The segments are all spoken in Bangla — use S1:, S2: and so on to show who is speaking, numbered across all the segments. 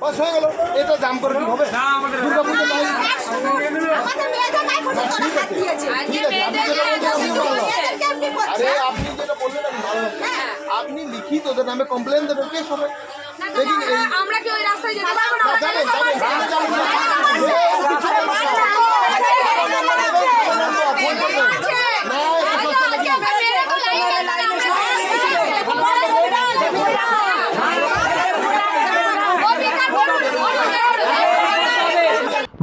S1: বাস হয়ে গেল, এটা জাম করে কি হবে? দুর্গাপুজো নাই। আরে আপনি যেটা বললেন আমি ভালো লাগছে। আপনি লিখিত ওদের নামে কমপ্লেন দেবেন, কেস হবে।
S2: আমরা কি ওই রাস্তায় যেতে পারবো না?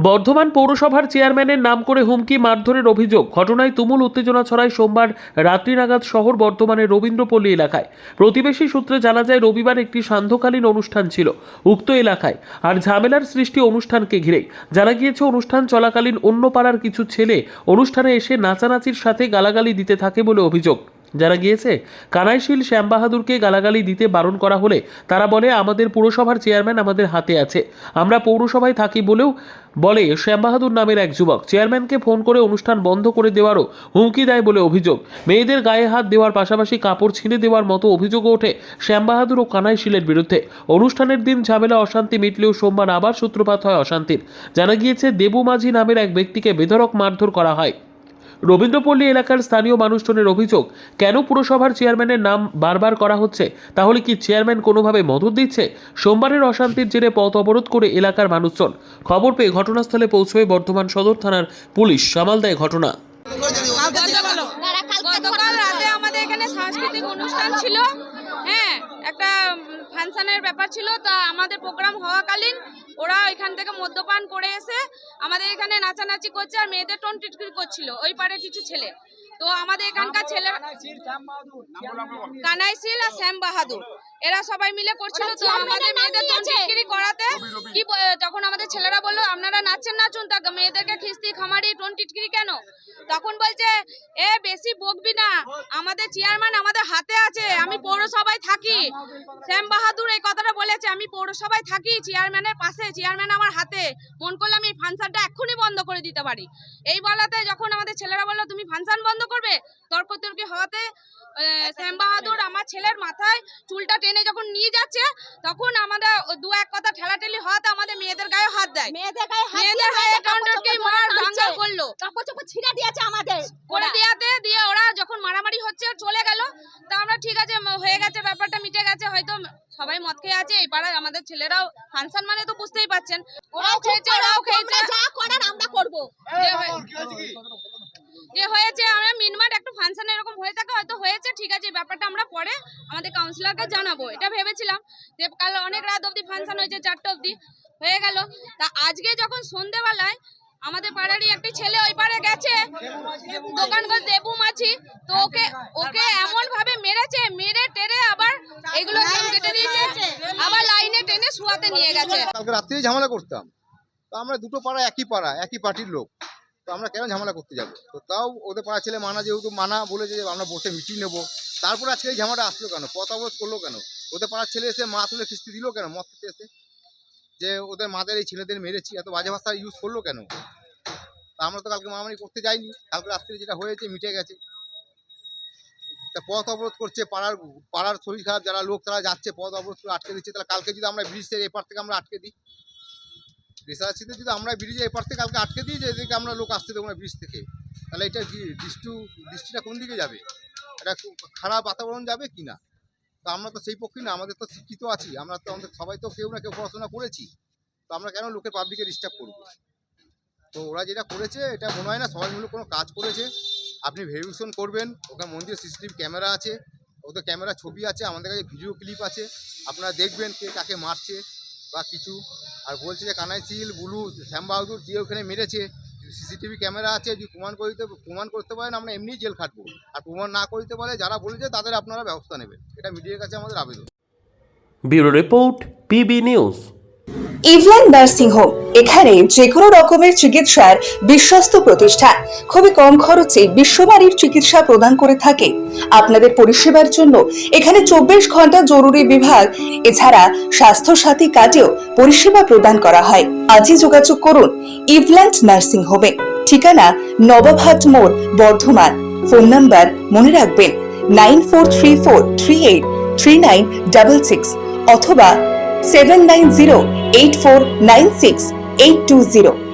S3: বর্ধমান পৌরসভার চেয়ারম্যানের নাম করে হুমকি মারধরের অভিযোগ। ঘটনায় তুমুল উত্তেজনা ছড়ায় সোমবার রাত্রি নাগাদ শহর বর্ধমানের রবীন্দ্রপল্লী এলাকায়। প্রতিবেশী সূত্রে জানা যায় রবিবার একটি সান্ধ্যকালীন অনুষ্ঠান ছিল উক্ত এলাকায়, আর ঝামেলার সৃষ্টি অনুষ্ঠানকে ঘিরেই। জানা গিয়েছে অনুষ্ঠান চলাকালীন অন্য পাড়ার কিছু ছেলে অনুষ্ঠানে এসে নাচানাচির সাথে গালাগালি দিতে থাকে বলে অভিযোগ। জানা গিয়েছে কানাইশীল শ্যামবাহাদুরকে গালাগালি দিতে বারণ করা হলে তারা বলে, আমাদের পুরসভার চেয়ারম্যান আমাদের হাতে আছে, আমরা পৌরসভায় থাকি বলেও বলে শ্যামবাহাদুর নামের এক যুবক। চেয়ারম্যানকে ফোন করে অনুষ্ঠান বন্ধ করে দেওয়ারও হুমকি দেয় বলে অভিযোগ। মেয়েদের গায়ে হাত দেওয়ার পাশাপাশি কাপড় ছিঁড়ে দেওয়ার মতো অভিযোগও ওঠে শ্যামবাহাদুর ও কানাইশীলের বিরুদ্ধে। অনুষ্ঠানের দিন ঝামেলা অশান্তি মিটলেও সোমবার আবার সূত্রপাত হয় অশান্তির। জানা গিয়েছে দেবু মাঝি নামের এক ব্যক্তিকে বেধড়ক মারধর করা হয়। রবীন্দ্রপল্লী এলাকার স্থানীয় মানুষজনের অভিযোগ, কেন পুরসভার চেয়ারম্যানের নাম বারবার করা হচ্ছে? তাহলে কি চেয়ারম্যান কোনোভাবে মদত দিচ্ছে? সোমবারের অশান্তির জেরে পথ অবরোধ করে এলাকার মানুষজন। খবর পেয়ে ঘটনাস্থলে পৌঁছয় বর্ধমান সদর থানার পুলিশ সামাল দেয় ঘটনা।
S2: গতকাল রাতে আমাদের এখানে সাংস্কৃতিক অনুষ্ঠান ছিল, হ্যাঁ একটা ফাংশনের ব্যাপার ছিল। তা আমাদের প্রোগ্রাম হওয়াকালীন ওরা এখান থেকে মদ্যপান করে এসে আমাদের এখানে নাচানাচি করছে আর মেয়েদের টোন টিটকিরি করছিল ওই পারে কিছু ছেলে। তো আমাদের এখানকার ছেলে কানাইশীল আর শ্যাম বাহাদুর এরা সবাই মিলে করছিল। তো আমাদের মেয়েদের টোন টিটকিরি করাতে কি তখন আমাদের ছেলেরা বললো, আপনারা নাচছেন নাচুন, তা মেয়েদেরকে খিস্তি খামারি টোন টিটকিরি কেন? তখন বলছে, এ বেশি বকবি না, আমাদের চেয়ারম্যান আমাদের হাতে আছে, আমি পৌরসভায় থাকি। শ্যাম বাহাদুর এই কথাটা বলেছে, আমি পৌরসভায় থাকি, চেয়ারম্যানের পাশে, চেয়ারম্যান আমার হাতে, মন করলে আমি ফাংশনটা এক্ষুনি বন্ধ করে দিতে পারি। এই বলাতে যখন আমাদের ছেলেরা বললো তুমি ফাংশন বন্ধ করবে, তর্কতর্কি হওয়াতে শ্যাম বাহাদুর আমার ছেলের মাথায় চুলটা টেনে যখন নিয়ে যাচ্ছে, তখন আমাদের দু এক কথা ঠেলাঠেলি হওয়াতে আমাদের মেয়েদের গায়ে হাত দেয়, মেয়েদের গায়ে টানটানকি মার ভাঙা করলো, কাপড় চোপড় ছিঁড়ে দিয়েছে আমাদের করে দিয়াতে দিয়ে ওরা যখন মারামারি হচ্ছে চলে গেল। তা আমরা ঠিক আছে হয়ে গেছে, ব্যাপারটা মিটে গেছে, হয়তো সবাই মদ খেয়ে আছে। এই পাড়ায় আমাদের ছেলেরাও ফাংশন মানে তো বুঝতেই পাচ্ছেন, ওরাও খেয়েছে যা করার আমরা করবো। যে হয়েছে আমরা মিনমাট একটা ফাংশন এরকম হয়ে থাকে, হয়তো হয়েছে, ঠিক আছে ব্যাপারটা আমরা পরে আমাদের কাউন্সিলরকে জানাবো, এটা ভেবেছিলাম। যে কাল অনেক রাত অবধি ফাংশন হয়েছে, 4টা অবধি হয়ে গেল। তা আজকে যখন সন্ধ্যেবেলায় আমাদের পাড়ারই একটা ছেলে ওই পারে গেছে দোকান করে দেবু মাছি, তো ওকে এমন ভাবে মেরেছে, মেরে টেরে আবার এগুলো কেটে দিয়েছে, আবার লাইনে টেনে শুয়াতে নিয়ে গেছে।
S1: কালকে রাত্রেই ঝামেলা করতাম, তো আমরা দুটো পাড়া একই পার্টির লোক, তো আমরা কেন ঝামেলা করতে যাবো? তো তাও ওদের পাড়া ছেলে মানা, যেহেতু মানা বলেছে যে আমরা বসে মিটিং নেবো, তারপরে আজকে এই ঝামেলাটা আসলো কেন? পথ অবরোধ করলো কেন? ওদের পাড়ার ছেলে এসে মা তুলে খিস্তি দিল কেন? মদ খেতে এসে যে ওদের মাদের এই ছেলেদের মেরেছি, এত বাজে ভাষা ইউজ করলো কেন? তা আমরা তো কালকে মারামারি করতে যাইনি, কালকে রাত্রে যেটা হয়েছে মিটে গেছে। তা পথ অবরোধ করছে, পাড়ার শরীর খারাপ যারা লোক তারা যাচ্ছে, পথ অবরোধ করে আটকে দিচ্ছে। তাহলে কালকে যদি আমরা ব্রিজের এপার থেকে আমরা আটকে দিই, রেসার্চিতে যদি আমরা ব্রিজের এপার থেকে কালকে আটকে দিই যে এদিকে আমরা লোক আসতে দেবো না ব্রিজ থেকে, তাহলে এটা কি দৃষ্টিটা কোন দিকে যাবে? এটা খারাপ বাতাবরণ যাবে কি না? তো আমরা তো সেই পক্ষে না, আমাদের তো শিক্ষিত আছি, আমরা তো আমাদের সবাই তো কেউ না কেউ পড়াশোনা করেছি, তো আমরা কেন লোকের পাবলিকে ডিস্টার্ব করবো? তো ওরা যেটা করেছে এটা মনে হয় না সবাই মিলে কোনো কাজ করেছে। আপনি ভেরিফিকেশন করবেন, ওখানে মন্দিরে সিসিটিভি ক্যামেরা আছে, ওদের ক্যামেরা ছবি আছে, আমাদের কাছে ভিডিও ক্লিপ আছে, আপনারা দেখবেন কে কাকে মারছে বা কিছু। আর বলছে যে কানাইশীল, বুলু, শ্যাম বাহাদুর যে ওখানে মেরেছে, সিসিটিভি ক্যামেরা আছে, যদি প্রমাণ করতে পারেন আমরা এমনিই জেল খাটবো, আর প্রমাণ না করতে পারে যারা বলেছে তাদের আপনারা ব্যবস্থা নেবেন। এটা মিডিয়ার কাছে আমাদের আবেদন।
S3: Bureau report, PB news.
S4: Eveland nursing home, এখানে যে কোনো রকমের চিকিৎসার বিশ্বস্ত প্রতিষ্ঠান, খুবই কম খরচে বিশ্বমানের চিকিৎসা প্রদান করে থাকে। আপনাদের পরিষেবার জন্য এখানে 24 ঘন্টা জরুরি বিভাগ, এছাড়া স্বাস্থ্য সাথী কার্ডেও পরিষেবা প্রদান করা হয়। আজই যোগাযোগ করুন ইভল্যান্ড নার্সিং হোমে। ঠিকানা নবাবহাট মোড়, বর্ধমান। ফোন নাম্বার মনে রাখবেন 9434383966 অথবা 7908496820।